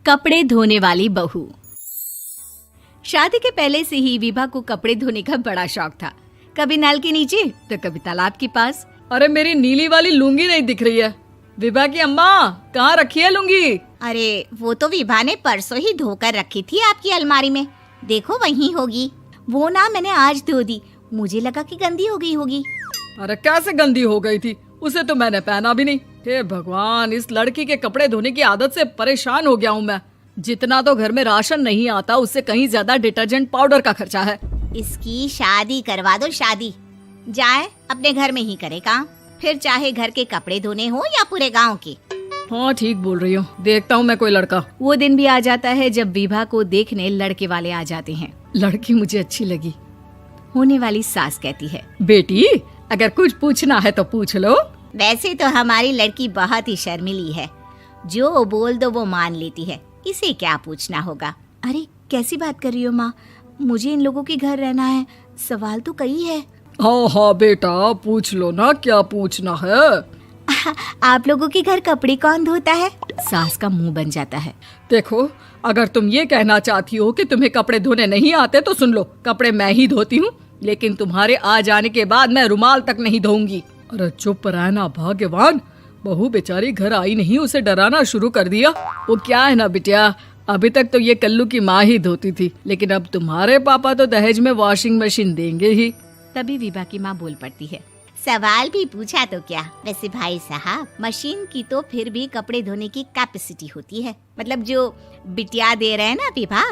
कपड़े धोने वाली बहू। शादी के पहले से ही विभा को कपड़े धोने का बड़ा शौक था। कभी नल के नीचे तो कभी तालाब के पास। अरे मेरी नीली वाली लुंगी नहीं दिख रही है। विभा की अम्मा, कहाँ रखी है लुंगी? अरे वो तो विभा ने परसों ही धोकर रखी थी आपकी अलमारी में, देखो वहीं होगी। वो ना मैंने आज धो दी, मुझे लगा कि गंदी हो गई होगी। अरे कैसे गंदी हो गई थी? उसे तो मैंने पहना भी नहीं। हे भगवान, इस लड़की के कपड़े धोने की आदत से परेशान हो गया हूँ मैं। जितना तो घर में राशन नहीं आता, उससे कहीं ज्यादा डिटर्जेंट पाउडर का खर्चा है। इसकी शादी करवा दो, शादी जाए अपने घर में ही करे काम, फिर चाहे घर के कपड़े धोने हो या पूरे गांव के। हाँ ठीक बोल रही हो, देखता हूँ मैं कोई लड़का। वो दिन भी आ जाता है जब विभा को देखने लड़के वाले आ जाते हैं। लड़की मुझे अच्छी लगी। होने वाली सास कहती है, बेटी अगर कुछ पूछना है तो पूछ लो। वैसे तो हमारी लड़की बहुत ही शर्मीली है, जो बोल दो वो मान लेती है, इसे क्या पूछना होगा। अरे कैसी बात कर रही हो माँ, मुझे इन लोगों के घर रहना है, सवाल तो कई है। हाँ हाँ बेटा, पूछ लो ना, क्या पूछना है। आप लोगों के घर कपड़े कौन धोता है? सास का मुंह बन जाता है। देखो, अगर तुम ये कहना चाहती हो कि तुम्हें कपड़े धोने नहीं आते तो सुन लो, कपड़े मैं ही धोती हूँ, लेकिन तुम्हारे आ जाने के बाद मैं रुमाल तक नहीं धोऊंगी। अरे चुप रहना भाग्यवान, बहू बेचारी घर आई नहीं, उसे डराना शुरू कर दिया। वो क्या है ना बिटिया, अभी तक तो ये कल्लू की माँ ही धोती थी, लेकिन अब तुम्हारे पापा तो दहेज में वॉशिंग मशीन देंगे ही। तभी विभा की माँ बोल पड़ती है, सवाल भी पूछा तो क्या। वैसे भाई साहब, मशीन की तो फिर भी कपड़े धोने की कैपेसिटी होती है। मतलब जो बिटिया दे रहे हैं ना विभा,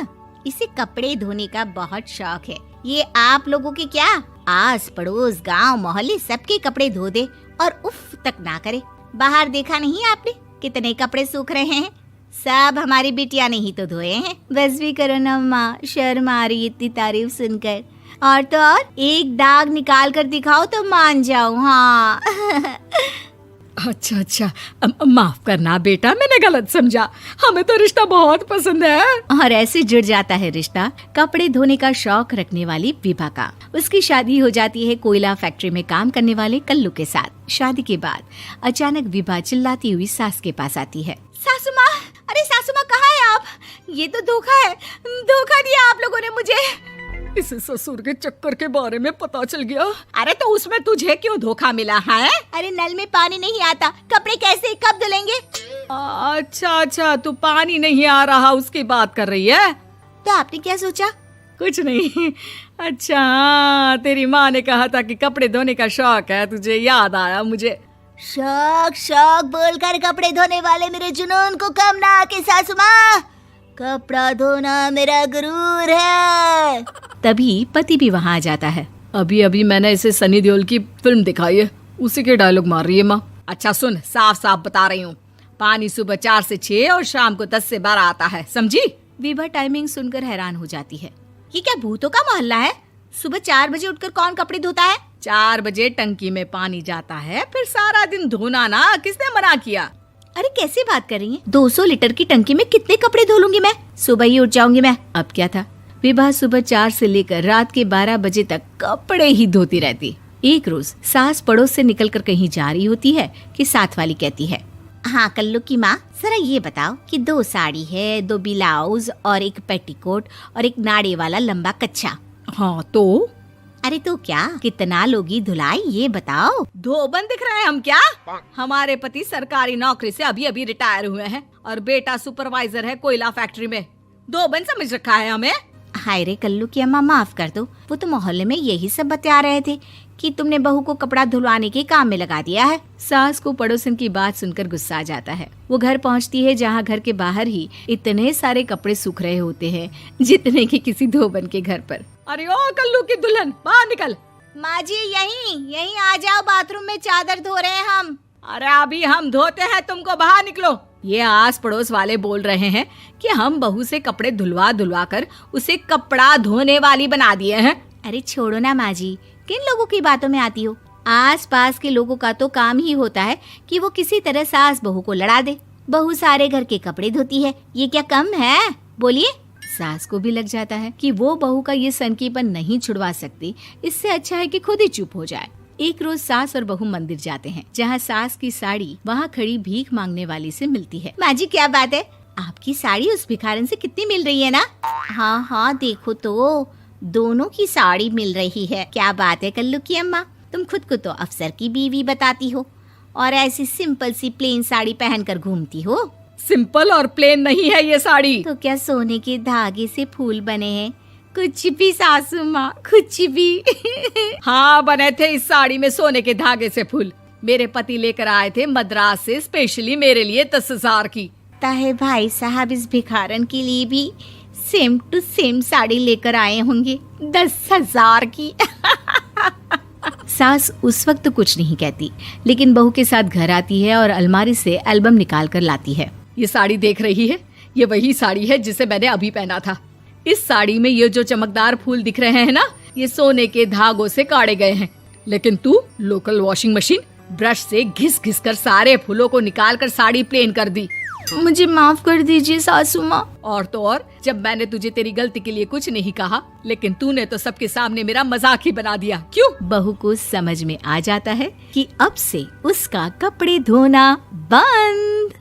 इसे कपड़े धोने का बहुत शौक है। ये आप लोगों के क्या, आस पड़ोस गांव मोहल्ले सबके कपड़े धो दे और उफ तक ना करे। बाहर देखा नहीं आपने कितने कपड़े सूख रहे हैं? सब हमारी बिटिया ने ही तो धोए हैं। बस भी करो ना माँ, शर्म आ रही इतनी तारीफ सुनकर। और तो और एक दाग निकाल कर दिखाओ तो मान जाऊं। हाँ अच्छा, माफ करना बेटा, मैंने गलत समझा। हमें तो रिश्ता बहुत पसंद है। और ऐसे जुड़ जाता है रिश्ता कपड़े धोने का शौक रखने वाली विभा का। उसकी शादी हो जाती है कोयला फैक्ट्री में काम करने वाले कल्लू के साथ। शादी के बाद अचानक विभा चिल्लाती हुई सास के पास आती है। सासू माँ, अरे सासू माँ कहाँ है आप? ये तो धोखा है, धोखा दिया आप लोगों ने मुझे। इसे ससुर के चक्कर के बारे में पता चल गया। अरे तो उसमें तुझे क्यों धोखा मिला है? अरे नल में पानी नहीं आता, कपड़े कैसे कब धुलेंगे? अच्छा, तू पानी नहीं आ रहा उसकी बात कर रही है। तो आपने क्या सोचा? कुछ नहीं। अच्छा, तेरी माँ ने कहा था कि कपड़े धोने का शौक है तुझे, याद आया मुझे। शौक बोलकर कपड़े धोने वाले मेरे जुनून को कम ना आके सासू माँ, कपड़ा धोना मेरा गुरूर है। तभी पति भी वहाँ आ जाता है। अभी मैंने इसे सनी देओल की फिल्म दिखाई है, उसी के डायलॉग मार रही है माँ। अच्छा सुन, साफ बता रही हूँ, पानी सुबह 4 से 6 और शाम को 10 से 12 आता है, समझी? विभा टाइमिंग सुनकर हैरान हो जाती है। ये क्या भूतों का मोहल्ला है? सुबह 4 बजे उठकर कौन कपड़े धोता है? 4 बजे टंकी में पानी जाता है, फिर सारा दिन धोना ना, किसने मना किया? अरे कैसी बात कर रही हैं? 200 लीटर की टंकी में कितने कपड़े धो लूंगी मैं? सुबह ही उठ जाऊंगी मैं। अब क्या था, विभा सुबह 4 से लेकर रात के 12 बजे तक कपड़े ही धोती रहती। एक रोज सास पड़ोस से निकलकर कहीं जा रही होती है कि साथ वाली कहती है, हाँ कल्लू की माँ, जरा ये बताओ कि 2 साड़ी है, 2 ब्लाउज और एक पेटीकोट और एक नाड़े वाला लंबा कच्छा। हाँ तो? अरे तो क्या, कितना लोगी धुलाई ये बताओ। धोबन दिख रहे हैं हम क्या? हमारे पति सरकारी नौकरी से अभी रिटायर हुए हैं और बेटा सुपरवाइजर है कोयला फैक्ट्री में। धोबन समझ रखा है हमें। हाय रे कल्लू की अम्मा, माफ कर दो, वो तो मोहल्ले में यही सब बता रहे थे कि तुमने बहू को कपड़ा धुलवाने के काम में लगा दिया है। सास को पड़ोसन की बात सुनकर गुस्सा आ जाता है। वो घर पहुंचती है जहां घर के बाहर ही इतने सारे कपड़े सूख रहे होते हैं जितने कि किसी धोबन के घर पर। अरे ओ कल्लू की दुल्हन, बाहर निकल। माँ जी यहीं आ जाओ, बाथरूम में चादर धो रहे हैं हम। अरे अभी हम धोते हैं, तुमको बाहर निकलो। ये आस पड़ोस वाले बोल रहे हैं कि हम बहू से कपड़े धुलवा कर उसे कपड़ा धोने वाली बना दिए हैं। अरे छोड़ो ना माँ जी, किन लोगों की बातों में आती हो? आस पास के लोगों का तो काम ही होता है कि वो किसी तरह सास बहू को लड़ा दे। बहू सारे घर के कपड़े धोती है, ये क्या कम है? बोलिए। सास को भी लग जाता है कि वो बहू का ये सनकीपन नहीं छुड़वा सकती, इससे अच्छा है कि खुद ही चुप हो जाए। एक रोज सास और बहू मंदिर जाते हैं, जहाँ सास की साड़ी वहाँ खड़ी भीख मांगने वाली से मिलती है। माँ जी क्या बात है, आपकी साड़ी उस भिखारन से कितनी मिल रही है ना? हाँ हाँ देखो तो, दोनों की साड़ी मिल रही है। क्या बात है कल्लू की अम्मा, तुम खुद को तो अफसर की बीवी बताती हो और ऐसी सिंपल सी प्लेन साड़ी पहनकर घूमती हो। सिंपल और प्लेन नहीं है ये साड़ी। तो क्या सोने के धागे से फूल बने हैं? कुछ भी सासू माँ, कुछ भी। हाँ बने थे इस साड़ी में सोने के धागे से फूल। मेरे पति लेकर आए थे मद्रास से स्पेशली मेरे लिए 10,000 की। ताहे भाई साहब इस भिखारन के लिए भी सेम टू सेम साड़ी लेकर आए होंगे 10,000 की। सास उस वक्त तो कुछ नहीं कहती, लेकिन बहू के साथ घर आती है और अलमारी से एल्बम निकाल कर लाती है। ये साड़ी देख रही है, ये वही साड़ी है जिसे मैंने अभी पहना था। इस साड़ी में ये जो चमकदार फूल दिख रहे हैं ना, ये सोने के धागों से काढ़े गए हैं। लेकिन तू लोकल वॉशिंग मशीन ब्रश से घिस घिस कर सारे फूलों को निकाल कर साड़ी प्लेन कर दी। मुझे माफ कर दीजिए सासू माँ। और तो और, जब मैंने तुझे तेरी गलती के लिए कुछ नहीं कहा, लेकिन तूने तो सबके सामने मेरा मजाक ही बना दिया। क्यों? बहू को समझ में आ जाता है कि अब से उसका कपड़े धोना बंद।